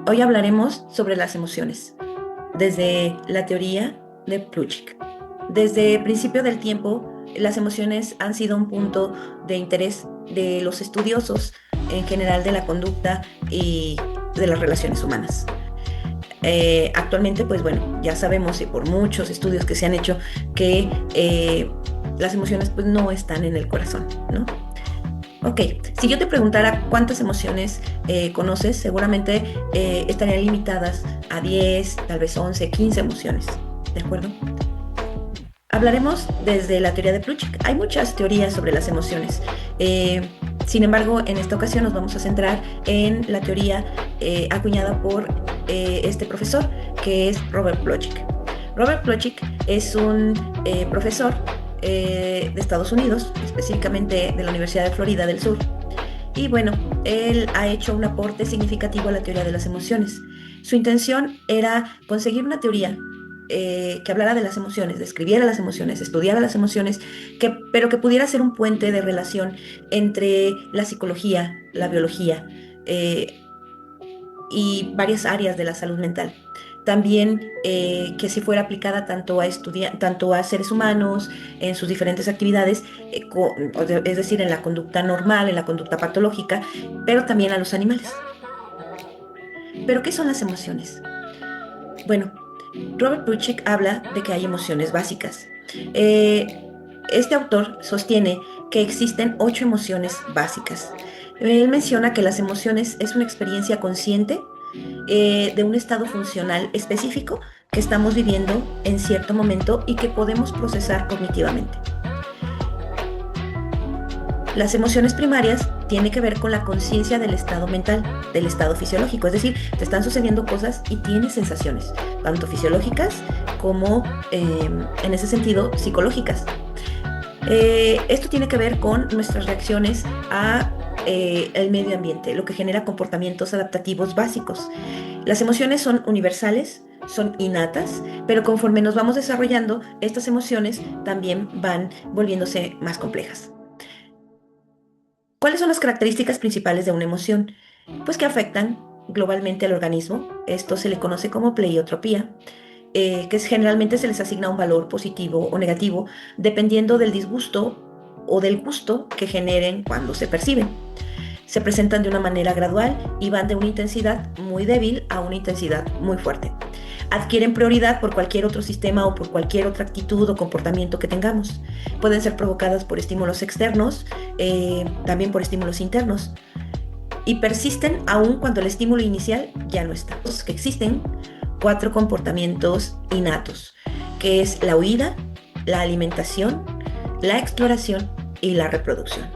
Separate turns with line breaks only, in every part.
Hoy hablaremos sobre las emociones, desde la teoría de Plutchik. Desde el principio del tiempo, las emociones han sido un punto de interés de los estudiosos en general de la conducta y de las relaciones humanas. Actualmente, pues bueno, ya sabemos y por muchos estudios que se han hecho que las emociones pues no están en el corazón, ¿no? Ok, si yo te preguntara cuántas emociones conoces, seguramente estarían limitadas a 10, tal vez 11, 15 emociones, ¿de acuerdo? Hablaremos desde la teoría de Plutchik. Hay muchas teorías sobre las emociones. Eh, Sin embargo, en esta ocasión nos vamos a centrar en la teoría acuñada por este profesor, que es Robert Plutchik. Robert Plutchik es un profesor de Estados Unidos, específicamente de la Universidad de Florida del Sur. Y bueno, él ha hecho un aporte significativo a la teoría de las emociones. Su intención era conseguir una teoría que hablara de las emociones, describiera las emociones, estudiara las emociones, pero que pudiera ser un puente de relación entre la psicología, la biología y varias áreas de la salud mental. También que si fuera aplicada tanto a seres humanos en sus diferentes actividades, es decir, en la conducta normal, en la conducta patológica, pero también a los animales. ¿Pero qué son las emociones? Bueno, Robert Plutchik habla de que hay emociones básicas. Eh, este autor sostiene que existen 8 emociones básicas. Él menciona que las emociones es una experiencia consciente de un estado funcional específico que estamos viviendo en cierto momento y que podemos procesar cognitivamente. Las emociones primarias tienen que ver con la conciencia del estado mental, del estado fisiológico, es decir, te están sucediendo cosas y tienes sensaciones, tanto fisiológicas como, en ese sentido, psicológicas. Esto tiene que ver con nuestras reacciones a el medio ambiente, lo que genera comportamientos adaptativos básicos. Las emociones son universales, son innatas, pero conforme nos vamos desarrollando, estas emociones también van volviéndose más complejas. ¿Cuáles son las características principales de una emoción? Pues que afectan globalmente al organismo. Esto se le conoce como pleiotropía, generalmente se les asigna un valor positivo o negativo dependiendo del disgusto o del gusto que generen cuando se perciben. Se presentan de una manera gradual y van de una intensidad muy débil a una intensidad muy fuerte. Adquieren prioridad por cualquier otro sistema o por cualquier otra actitud o comportamiento que tengamos. Pueden ser provocadas por estímulos externos, también por estímulos internos, y persisten aún cuando el estímulo inicial ya no está. Que existen 4 comportamientos innatos, que es la huida, la alimentación, la exploración y la reproducción.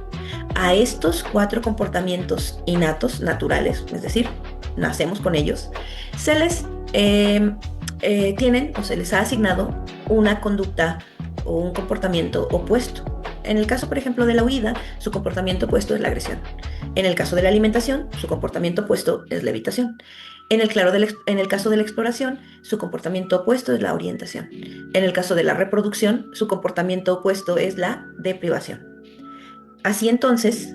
A estos 4 comportamientos innatos, naturales, es decir, nacemos con ellos, se les tienen o se les ha asignado una conducta o un comportamiento opuesto. En el caso, por ejemplo, de la huida, su comportamiento opuesto es la agresión. En el caso de la alimentación, su comportamiento opuesto es la evitación. En el caso de la exploración, su comportamiento opuesto es la orientación. En el caso de la reproducción, su comportamiento opuesto es la deprivación. Así entonces,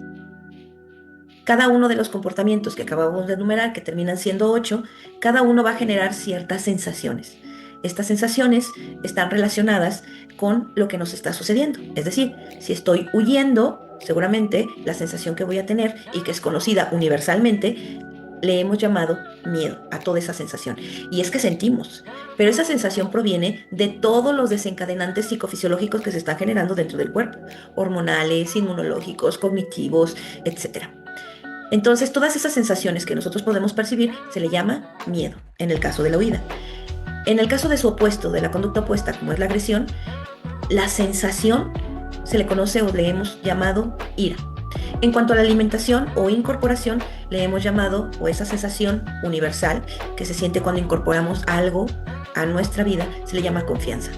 cada uno de los comportamientos que acabamos de enumerar, que terminan siendo 8, cada uno va a generar ciertas sensaciones. Estas sensaciones están relacionadas con lo que nos está sucediendo. Es decir, si estoy huyendo, seguramente la sensación que voy a tener y que es conocida universalmente, le hemos llamado miedo a toda esa sensación. Y es que sentimos, pero esa sensación proviene de todos los desencadenantes psicofisiológicos que se están generando dentro del cuerpo, hormonales, inmunológicos, cognitivos, etcétera. Entonces, todas esas sensaciones que nosotros podemos percibir se le llama miedo, en el caso de la huida. En el caso de su opuesto, de la conducta opuesta, como es la agresión, la sensación se le conoce o le hemos llamado ira. En cuanto a la alimentación o incorporación, le hemos llamado, o esa sensación universal que se siente cuando incorporamos algo a nuestra vida, se le llama confianza.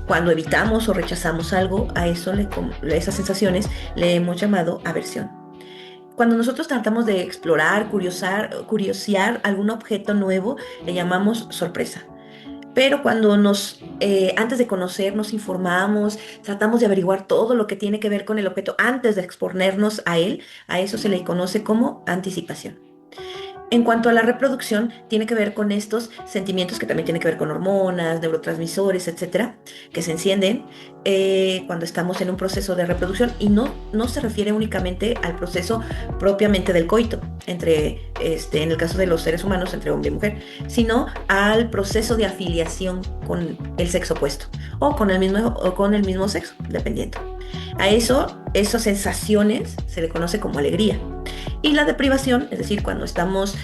Cuando evitamos o rechazamos algo, a esas sensaciones le hemos llamado aversión. Cuando nosotros tratamos de explorar, curiosear algún objeto nuevo, le llamamos sorpresa. Pero cuando antes de conocer, nos informamos, tratamos de averiguar todo lo que tiene que ver con el objeto antes de exponernos a él, a eso se le conoce como anticipación. En cuanto a la reproducción, tiene que ver con estos sentimientos que también tienen que ver con hormonas, neurotransmisores, etcétera, que se encienden cuando estamos en un proceso de reproducción y no se refiere únicamente al proceso propiamente del coito, en el caso de los seres humanos, entre hombre y mujer, sino al proceso de afiliación con el sexo opuesto o con el mismo sexo, dependiendo. A eso, esas sensaciones se le conoce como alegría. Y la deprivación, es decir, cuando estamos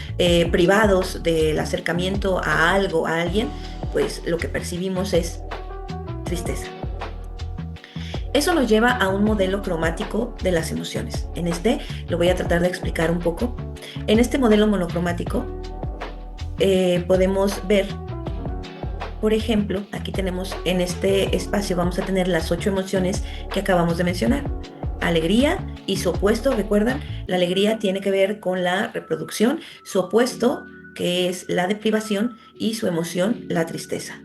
privados del acercamiento a algo, a alguien, pues lo que percibimos es tristeza. Eso nos lleva a un modelo cromático de las emociones. En este lo voy a tratar de explicar un poco. En este modelo monocromático podemos ver, por ejemplo, aquí tenemos en este espacio, vamos a tener las 8 emociones que acabamos de mencionar. Alegría y su opuesto, recuerdan, la alegría tiene que ver con la reproducción, su opuesto, que es la deprivación, y su emoción, la tristeza.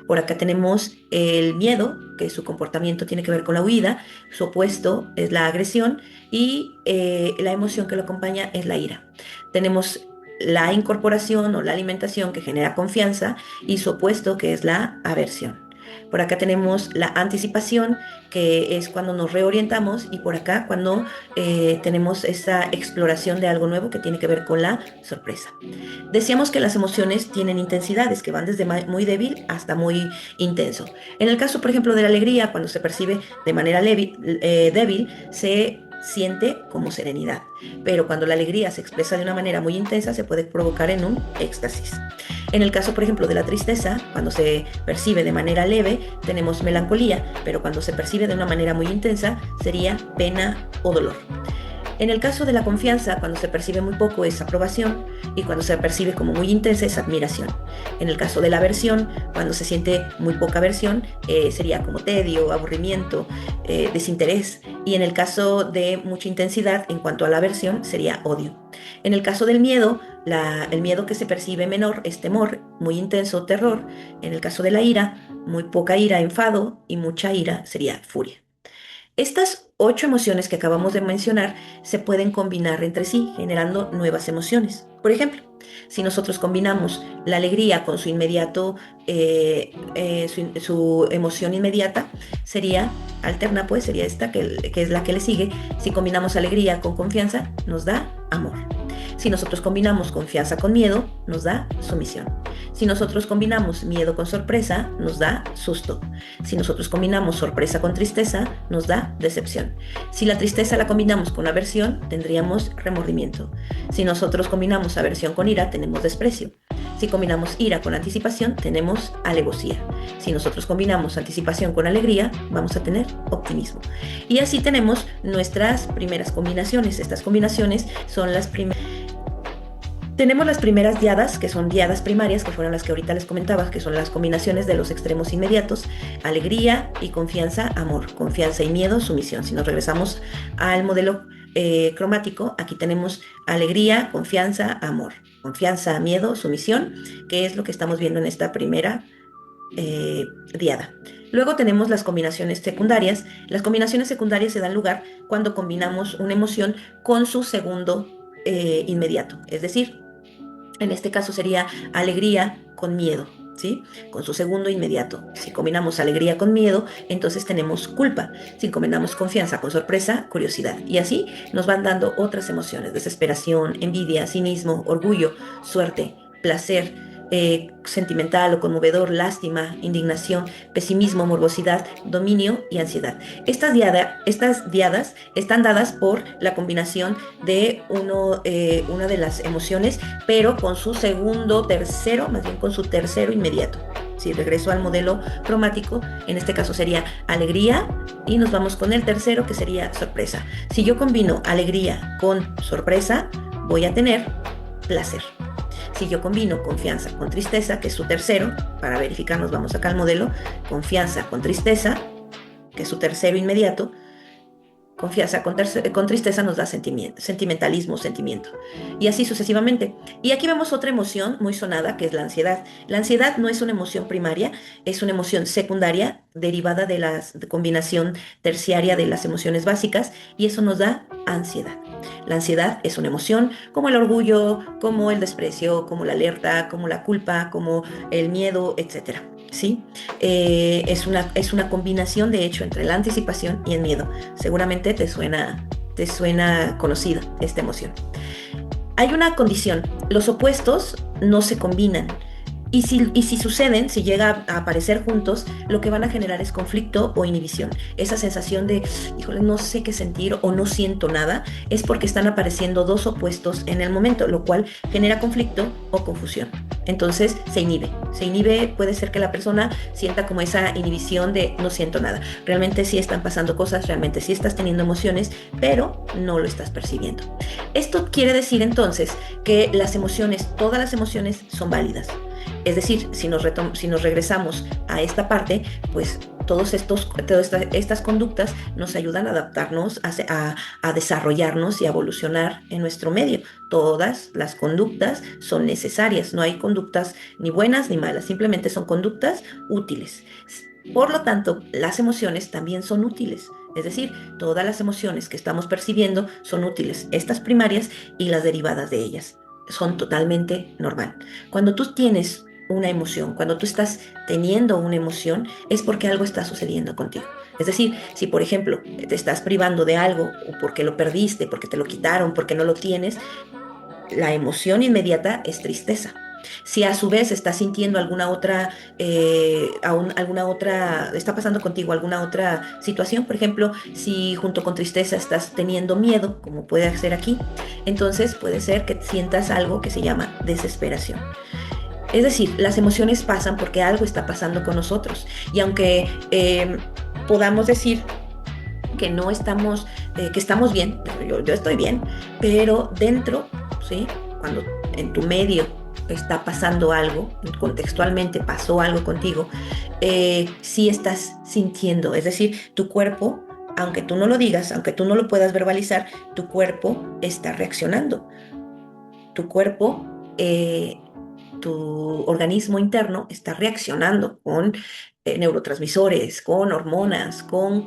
Por acá tenemos el miedo, que su comportamiento tiene que ver con la huida, su opuesto es la agresión y la emoción que lo acompaña es la ira. Tenemos la incorporación o la alimentación que genera confianza y su opuesto que es la aversión. Por acá tenemos la anticipación, que es cuando nos reorientamos, y por acá cuando tenemos esa exploración de algo nuevo que tiene que ver con la sorpresa. Decíamos que las emociones tienen intensidades que van desde muy débil hasta muy intenso. En el caso, por ejemplo, de la alegría, cuando se percibe de manera débil, se siente como serenidad, pero cuando la alegría se expresa de una manera muy intensa se puede provocar en un éxtasis. En el caso, por ejemplo, de la tristeza, cuando se percibe de manera leve, tenemos melancolía, pero cuando se percibe de una manera muy intensa, sería pena o dolor. En el caso de la confianza, cuando se percibe muy poco es aprobación y cuando se percibe como muy intensa es admiración. En el caso de la aversión, cuando se siente muy poca aversión, sería como tedio, aburrimiento, desinterés. Y en el caso de mucha intensidad, en cuanto a la aversión, sería odio. En el caso del miedo, el miedo que se percibe menor es temor, muy intenso, terror. En el caso de la ira, muy poca ira, enfado, y mucha ira sería furia. Estas 8 emociones que acabamos de mencionar se pueden combinar entre sí, generando nuevas emociones. Por ejemplo, si nosotros combinamos la alegría con su inmediato, su emoción inmediata, sería alterna, pues sería esta, que es la que le sigue. Si combinamos alegría con confianza, nos da amor. Si nosotros combinamos confianza con miedo, nos da sumisión. Si nosotros combinamos miedo con sorpresa, nos da susto. Si nosotros combinamos sorpresa con tristeza, nos da decepción. Si la tristeza la combinamos con aversión, tendríamos remordimiento. Si nosotros combinamos aversión con ira, tenemos desprecio. Si combinamos ira con anticipación, tenemos alevosía. Si nosotros combinamos anticipación con alegría, vamos a tener optimismo. Y así tenemos nuestras primeras combinaciones. Estas combinaciones son las primeras. Tenemos las primeras diadas, que son diadas primarias, que fueron las que ahorita les comentaba, que son las combinaciones de los extremos inmediatos: alegría y confianza, amor; confianza y miedo, sumisión. Si nos regresamos al modelo cromático, aquí tenemos alegría, confianza, amor; confianza, miedo, sumisión, que es lo que estamos viendo en esta primera diada. Luego tenemos las combinaciones secundarias. Las combinaciones secundarias se dan lugar cuando combinamos una emoción con su segundo inmediato, es decir, en este caso sería alegría con miedo, ¿sí? Con su segundo inmediato. Si combinamos alegría con miedo, entonces tenemos culpa. Si combinamos confianza con sorpresa, curiosidad. Y así nos van dando otras emociones: desesperación, envidia, cinismo, orgullo, suerte, placer, sentimental o conmovedor, lástima, indignación, pesimismo, morbosidad, dominio y ansiedad. Estas diadas están dadas por la combinación de una de las emociones, pero con su más bien con su tercero inmediato. Si regreso al modelo cromático, en este caso sería alegría y nos vamos con el tercero, que sería sorpresa. Si yo combino alegría con sorpresa, voy a tener placer. Si yo combino confianza con tristeza, que es su tercero, para verificar nos vamos acá al modelo, confianza con tristeza, que es su tercero inmediato, confianza, con tristeza nos da sentimiento, sentimentalismo, sentimiento. Y así sucesivamente. Y aquí vemos otra emoción muy sonada, que es la ansiedad. La ansiedad no es una emoción primaria, es una emoción secundaria derivada de la combinación terciaria de las emociones básicas y eso nos da ansiedad. La ansiedad es una emoción como el orgullo, como el desprecio, como la alerta, como la culpa, como el miedo, etcétera. ¿Sí? Es una combinación, de hecho, entre la anticipación y el miedo. Seguramente te suena conocida esta emoción. Hay una condición, los opuestos no se combinan. Y si suceden, si llega a aparecer juntos, lo que van a generar es conflicto o inhibición. Esa sensación de, híjole, no sé qué sentir o no siento nada, es porque están apareciendo dos opuestos en el momento, lo cual genera conflicto o confusión. Entonces se inhibe. Se inhibe, puede ser que la persona sienta como esa inhibición de no siento nada. Realmente sí están pasando cosas, realmente sí estás teniendo emociones, pero no lo estás percibiendo. Esto quiere decir entonces que las emociones, todas las emociones son válidas. Es decir, si nos regresamos a esta parte, pues todas estas conductas nos ayudan a adaptarnos, a desarrollarnos y a evolucionar en nuestro medio. Todas las conductas son necesarias, no hay conductas ni buenas ni malas, simplemente son conductas útiles. Por lo tanto, las emociones también son útiles. Es decir, todas las emociones que estamos percibiendo son útiles, estas primarias y las derivadas de ellas. Son totalmente normal. Cuando tú tienes una emoción, cuando tú estás teniendo una emoción, es porque algo está sucediendo contigo. Es decir, si por ejemplo te estás privando de algo o porque lo perdiste, porque te lo quitaron, porque no lo tienes, la emoción inmediata es tristeza. Si a su vez estás sintiendo alguna otra, está pasando contigo alguna otra situación, por ejemplo, si junto con tristeza estás teniendo miedo, como puede ser aquí, entonces puede ser que sientas algo que se llama desesperación. Es decir, las emociones pasan porque algo está pasando con nosotros. Y aunque podamos decir que no estamos, que estamos bien, yo estoy bien, pero dentro, ¿sí? Cuando en tu medio está pasando algo, contextualmente pasó algo contigo, sí estás sintiendo, es decir, tu cuerpo, aunque tú no lo digas, aunque tú no lo puedas verbalizar, tu cuerpo está reaccionando. Tu cuerpo, tu organismo interno está reaccionando con neurotransmisores, con hormonas, con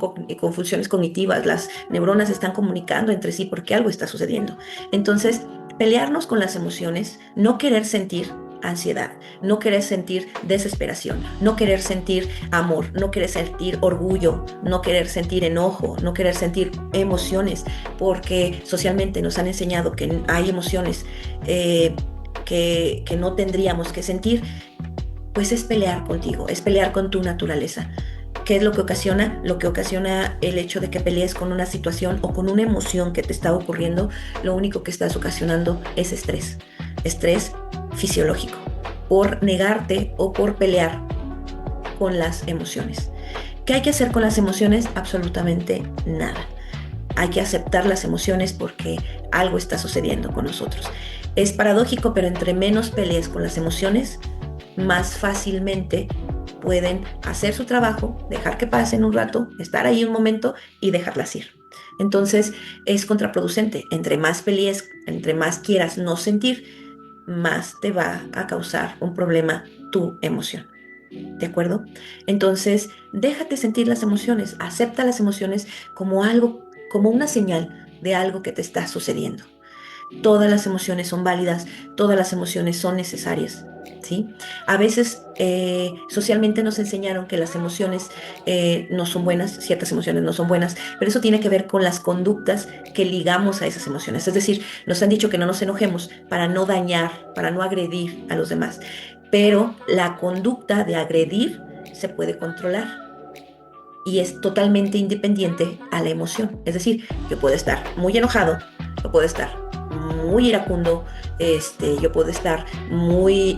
funciones cognitivas. Las neuronas están comunicando entre sí porque algo está sucediendo. Entonces, pelearnos con las emociones, no querer sentir ansiedad, no querer sentir desesperación, no querer sentir amor, no querer sentir orgullo, no querer sentir enojo, no querer sentir emociones, porque socialmente nos han enseñado que hay emociones que no tendríamos que sentir, pues es pelear contigo, es pelear con tu naturaleza. ¿Qué es lo que ocasiona? Lo que ocasiona el hecho de que pelees con una situación o con una emoción que te está ocurriendo, lo único que estás ocasionando es estrés, estrés fisiológico, por negarte o por pelear con las emociones. ¿Qué hay que hacer con las emociones? Absolutamente nada. Hay que aceptar las emociones porque algo está sucediendo con nosotros. Es paradójico, pero entre menos pelees con las emociones, más fácilmente pueden hacer su trabajo, dejar que pasen un rato, estar ahí un momento y dejarlas ir. Entonces es contraproducente. Entre más pelees, entre más quieras no sentir, más te va a causar un problema tu emoción. ¿De acuerdo? Entonces, déjate sentir las emociones, acepta las emociones como algo, como una señal de algo que te está sucediendo. Todas las emociones son válidas, todas las emociones son necesarias, ¿sí? A veces socialmente nos enseñaron que las emociones no son buenas, ciertas emociones no son buenas, pero eso tiene que ver con las conductas que ligamos a esas emociones. Es decir, nos han dicho que no nos enojemos para no dañar, para no agredir a los demás, pero la conducta de agredir se puede controlar y es totalmente independiente a la emoción. Es decir, yo puedo estar muy enojado, yo puedo estar muy iracundo, yo puedo estar muy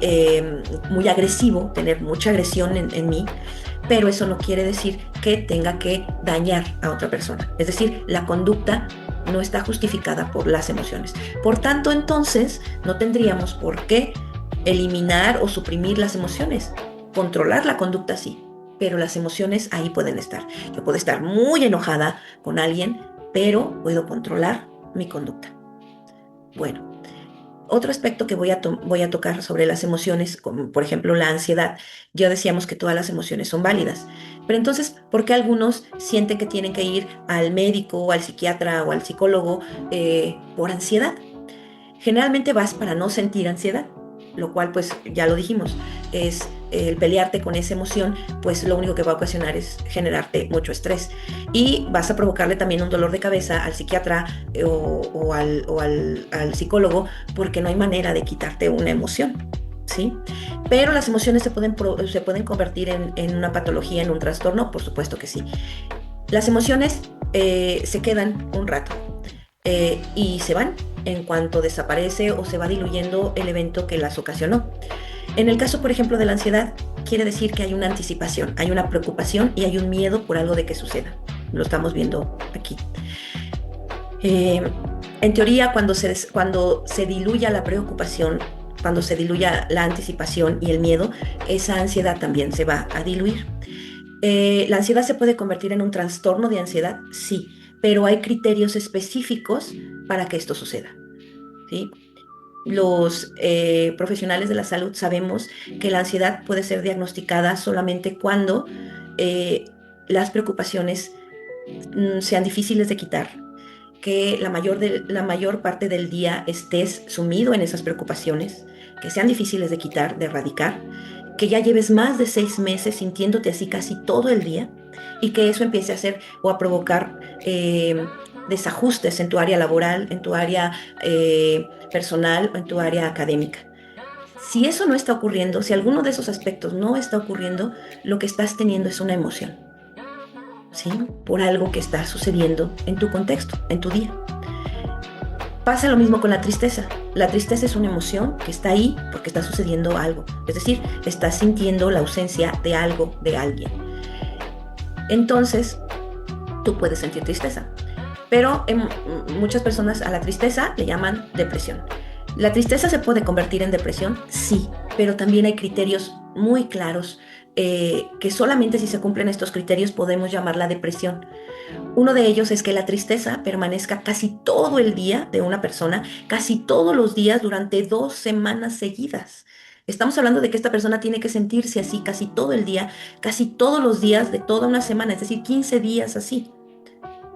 agresivo, tener mucha agresión en mí, pero eso no quiere decir que tenga que dañar a otra persona. Es decir, la conducta no está justificada por las emociones. Por tanto, entonces, no tendríamos por qué eliminar o suprimir las emociones. Controlar la conducta sí, pero las emociones ahí pueden estar. Yo puedo estar muy enojada con alguien, pero puedo controlar mi conducta. Bueno, otro aspecto que voy a tocar sobre las emociones, como por ejemplo la ansiedad. Ya decíamos que todas las emociones son válidas, pero entonces, ¿por qué algunos sienten que tienen que ir al médico o al psiquiatra o al psicólogo por ansiedad? Generalmente vas para no sentir ansiedad, lo cual pues ya lo dijimos, es el pelearte con esa emoción, pues lo único que va a ocasionar es generarte mucho estrés y vas a provocarle también un dolor de cabeza al psiquiatra o al psicólogo porque no hay manera de quitarte una emoción, ¿sí? Pero las emociones se pueden convertir en una patología, en un trastorno, por supuesto que sí. Las emociones se quedan un rato y se van en cuanto desaparece o se va diluyendo el evento que las ocasionó. En el caso, por ejemplo, de la ansiedad, quiere decir que hay una anticipación, hay una preocupación y hay un miedo por algo de que suceda. Lo estamos viendo aquí. Eh, en teoría, cuando se diluya la preocupación, cuando se diluya la anticipación y el miedo, esa ansiedad también se va a diluir. ¿La ansiedad se puede convertir en un trastorno de ansiedad? Sí, pero hay criterios específicos para que esto suceda, ¿sí? Los profesionales de la salud sabemos que la ansiedad puede ser diagnosticada solamente cuando eh, las preocupaciones sean difíciles de quitar, que la mayor parte del día estés sumido en esas preocupaciones, que sean difíciles de quitar, de erradicar, que ya lleves más de 6 meses sintiéndote así casi todo el día y que eso empiece a hacer o a provocar desajustes en tu área laboral, en tu área personal o en tu área académica. Si eso no está ocurriendo, si alguno de esos aspectos no está ocurriendo, lo que estás teniendo es una emoción, ¿sí? Por algo que está sucediendo en tu contexto, en tu día. Pasa lo mismo con la tristeza. La tristeza es una emoción que está ahí porque está sucediendo algo. Es decir, estás sintiendo la ausencia de algo, de alguien. Entonces, tú puedes sentir tristeza. Pero muchas personas a la tristeza le llaman depresión. ¿La tristeza se puede convertir en depresión? Sí, pero también hay criterios muy claros que solamente si se cumplen estos criterios podemos llamarla depresión. Uno de ellos es que la tristeza permanezca casi todo el día de una persona, casi todos los días durante 2 semanas seguidas. Estamos hablando de que esta persona tiene que sentirse así casi todo el día, casi todos los días de toda una semana, es decir, 15 días así.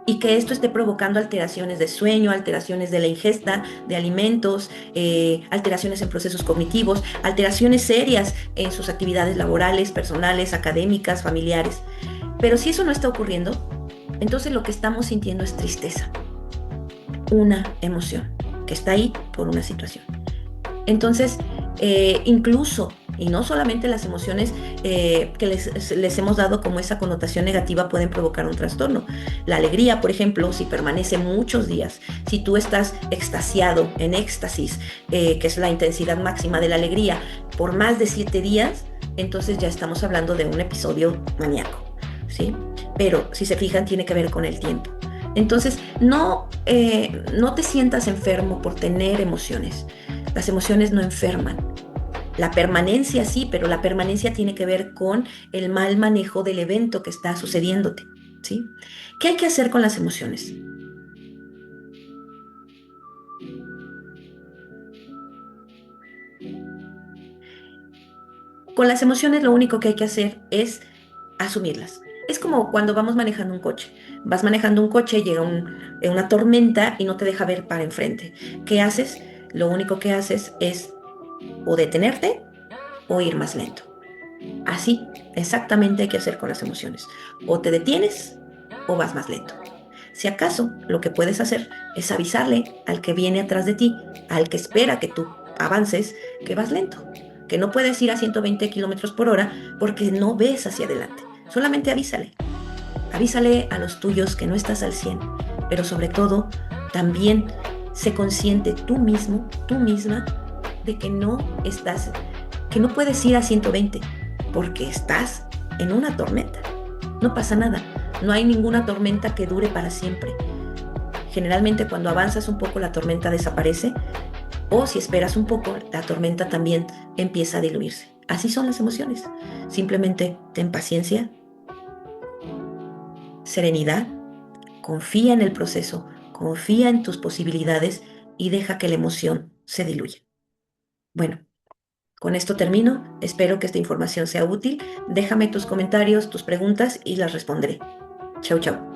Y que esto esté provocando alteraciones de sueño, alteraciones de la ingesta de alimentos, alteraciones en procesos cognitivos, alteraciones serias en sus actividades laborales, personales, académicas, familiares. Pero si eso no está ocurriendo, entonces lo que estamos sintiendo es tristeza, una emoción que está ahí por una situación. Entonces, incluso, y no solamente las emociones que les hemos dado como esa connotación negativa pueden provocar un trastorno. La alegría, por ejemplo, si permanece muchos días, si tú estás extasiado, en éxtasis, que es la intensidad máxima de la alegría, por más de 7 días, entonces ya estamos hablando de un episodio maníaco, ¿sí? Pero si se fijan, tiene que ver con el tiempo. Entonces, no te sientas enfermo por tener emociones. Las emociones no enferman. La permanencia sí, pero la permanencia tiene que ver con el mal manejo del evento que está sucediéndote, ¿sí? ¿Qué hay que hacer con las emociones? Con las emociones lo único que hay que hacer es asumirlas. Es como cuando vamos manejando un coche. Vas manejando un coche, llega una tormenta y no te deja ver para enfrente. ¿Qué haces? Lo único que haces es o detenerte o ir más lento. Así exactamente hay que hacer con las emociones. O te detienes o vas más lento. Si acaso lo que puedes hacer es avisarle al que viene atrás de ti, al que espera que tú avances, que vas lento, que no puedes ir a 120 kilómetros por hora porque no ves hacia adelante. Solamente avísale. Avísale a los tuyos que no estás al 100, pero sobre todo también sé consciente tú mismo, tú misma, de que no puedes ir a 120 porque estás en una tormenta. No pasa nada, no hay ninguna tormenta que dure para siempre. Generalmente cuando avanzas un poco la tormenta desaparece o si esperas un poco la tormenta también empieza a diluirse. Así son las emociones. Simplemente ten paciencia, serenidad, Confía en el proceso, confía en tus posibilidades y deja que la emoción se diluya. Bueno, con esto termino. Espero que esta información sea útil. Déjame tus comentarios, tus preguntas y las responderé. Chau, chau.